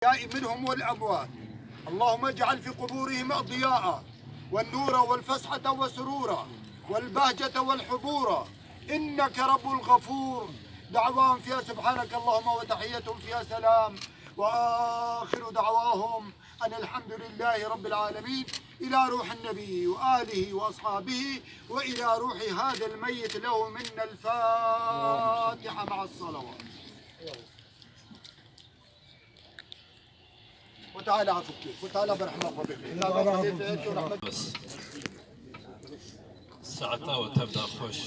منهم والأموات. اللهم اجعل في قبورهم ضياء والنور والفسحة وسرورا والبهجة والحبورا، إنك رب الغفور. دعواهم فيها سبحانك اللهم وتحيتهم فيها سلام، وآخر دعواهم أن الحمد لله رب العالمين. إلى روح النبي وآله وأصحابه وإلى روح هذا الميت له منا الفاتحة مع الصلوات. وتعالى عفوك وتعالى برحمك وبخير. ساعتا وتبدا خوش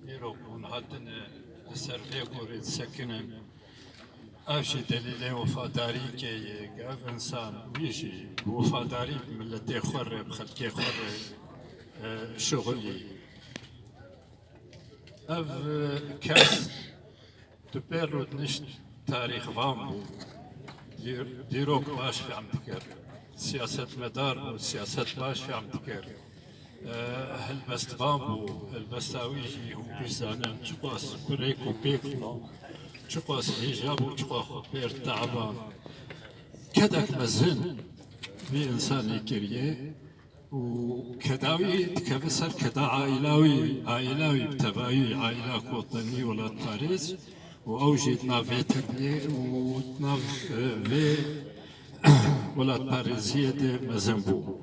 يروبون هاتن سرفي قوري سكنن افشي دليل وفاداري كي اف انسان ويجي وفاداري ملتي خور بخلقي خور شغلي اف كاس تبيرود نشت تاريخ فامبو ديروك باش في عم تكر سياسة مدار وسياسة باش في عم تكر هلبست بامبو هلبست اويجي وبيزانان تشقاس بريكو بيكو تشقاس هيجابو تشقاس بير تعبان كدك مزن في انسان يكريه وكداوي تكبسر كدا عائلاوي بتباوي عائلة وطني ولا باريس وأوجد نافي تبني وناف في ولا باريزية دي مزنبو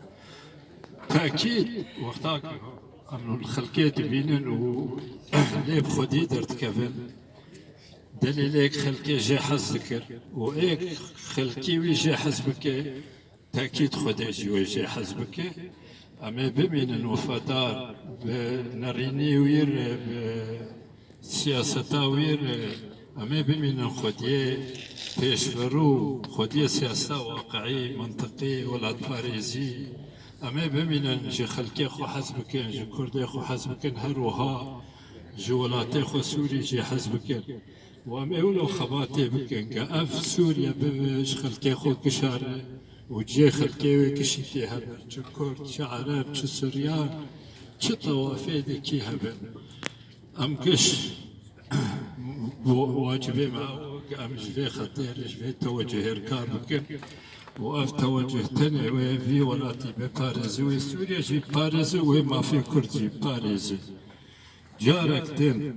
تأكيد وقتاك أنو الخلقية بينن وليب خدي درت كفن دليلك خلقي جي حز ذكر وإيك خلقي ويجي حزبك تأكيد خدي جي حزبك أما بمين وفادار بنريني وير سياسة وير أما بمين خديه بيشفرو خديه سياسة واقعي منطقي ولا باريزي أما بمين جي خلقي خو حزبكن جي كردي خو حزبكن هروها جي ولاتي خو سوري جي حزبكن وأما ولو خباتي بكن كأف سوريا ببش خلقي خو كشار وجي خلقي وكشتي هبر جي كرد جي عرب جي سوريان جي طوافي دي كي هبر أم كش واجبي معه أم جفي خطير جفي توجه إركار بكن وأف توجه تاني وفي ولاتي بباريس وسوريا جي باريس وما في كرد جي باريس جارك تن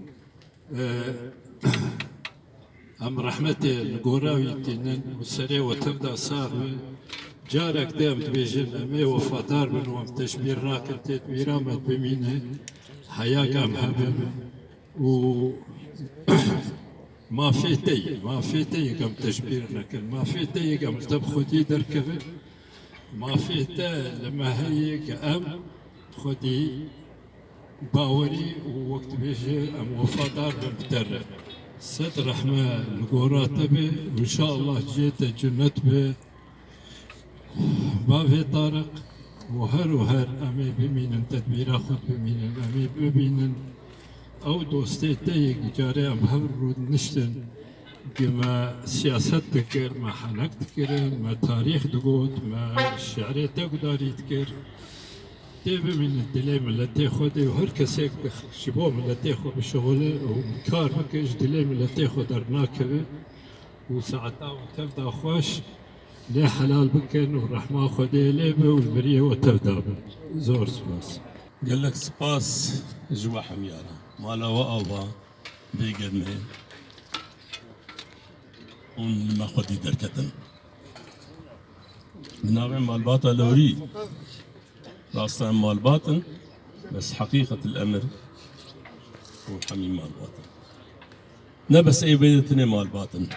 أم رحمتي القراوي تنن وسري وتبدأ صار جارك دام تبيجن أمي وفادار من ومتشبير راكب تدبيرامت بمينه حياك أم هبم و ما في تي كم تشبير لكن ما في تي كم تبخدي دركبه ما في تا لما هي كأم خدي باوري ووقت بيجي أم وفادار بمتر ست رحمة القورات به وإن شاء الله جيت جنت به ما في طارق وهر أمي بمين تدبير أخذ بمين أمي بمين أو دوستي تيك جاري أم هبرود نشتن كما سياسة تكر ما حنك تكر ما تاريخ دقوت ما الشعر تقدر يتكر تبي من الدليل من اللي تاخذ وهر كسيك شباب من اللي تاخذ بشغله وكار مكش دليل من اللي تاخذ درناكبه وساعتها وتبدا خوش لي حلال بكن والرحمة خدي ليبه والبريه وتبدا زور سباس قال لك سباس جوا حميارة مالا وأوبا بيقدمه ونما خدي دركتن بناغي مال باطل لوري راسا مال باطن بس حقيقة الأمر هو حمي مال باطن نبس أي بيدتني مال باطن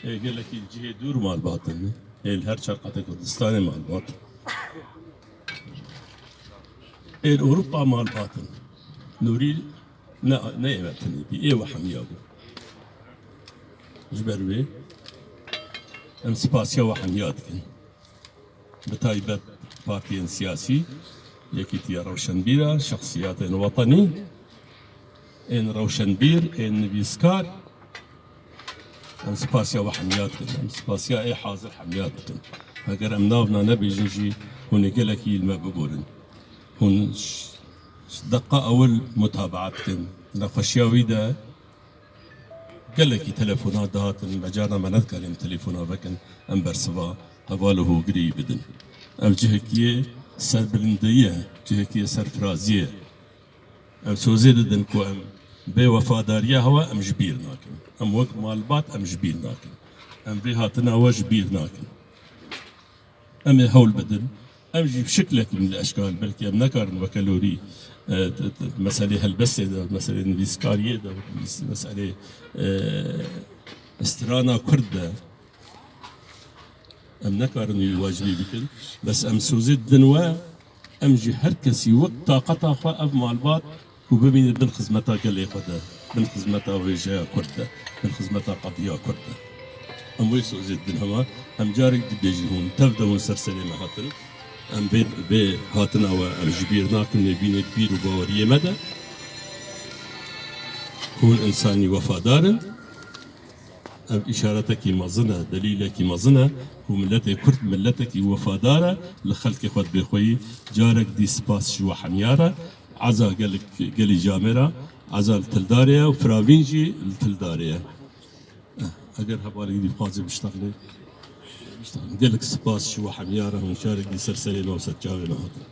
إيه قال لك الجهة دور مال باطن إيه الهر شرقة كردستاني مال باطن إيه أوروبا مال باطن نوري نيمتني بي إيه وحميابو جبروي ام سباسيا وحمياتكن بتايبت بارتيين سياسي يكيتي روشنبيرة شخصيات وطني ان روشنبير ان بيسكار ام سباسيا وحمياتكن ام سباسيا اي حاضر حمياتكن هكذا امناونا نبي جنجي هون قلكي الما بقولن هون دقة اول متابعتكن نخشياوي ده قال لك تلفونات دهاتن مجانا ما نذكر تلفونات بكن ام برسبا هباله قري بدن ام جهكيه سر بلنديه جهكيه سر فرازيه ام سوزيد دن كو ام بي وفاداريه هوا ام جبير ناكن ام وقت مالبات ام جبير ناكن ام بيهاتنا وجبير ناكن ام هول بدن ام جيب شكلك من الاشكال بلكي ام نكر وكالوري مسألة هلبسة ده مسألة نبيسكارية ده مسألة استرانا كردة ام نكارن يواجبي بكل بس ام سوزيد دنوا ام جي هركسي وقت طاقتها خوا اف مالبات وببين بن خزمتها قال خدا بن خزمتها وجهها كردة بن خزمتها قضية كردة ام وي سوزيد دنوا ام جاري دبيجي تبدا ونسرسلي مهاتن ام بي هاتنا وام جبير ناكن نبين كبير وباورية مدى كون انساني وفادار ام اشارتك مظنه دليلك مظنه وملتك كرت ملتك وفاداره لخلق خد بخوي جارك دي سباس شو حمياره عزا قالي جامره عزا التلداريه وفرافينجي التلداريه اگر هبالي دي بقازي بشتغلي قال لك سباس شو حمياره ونشارك دي سلسله وسجاوي نهضه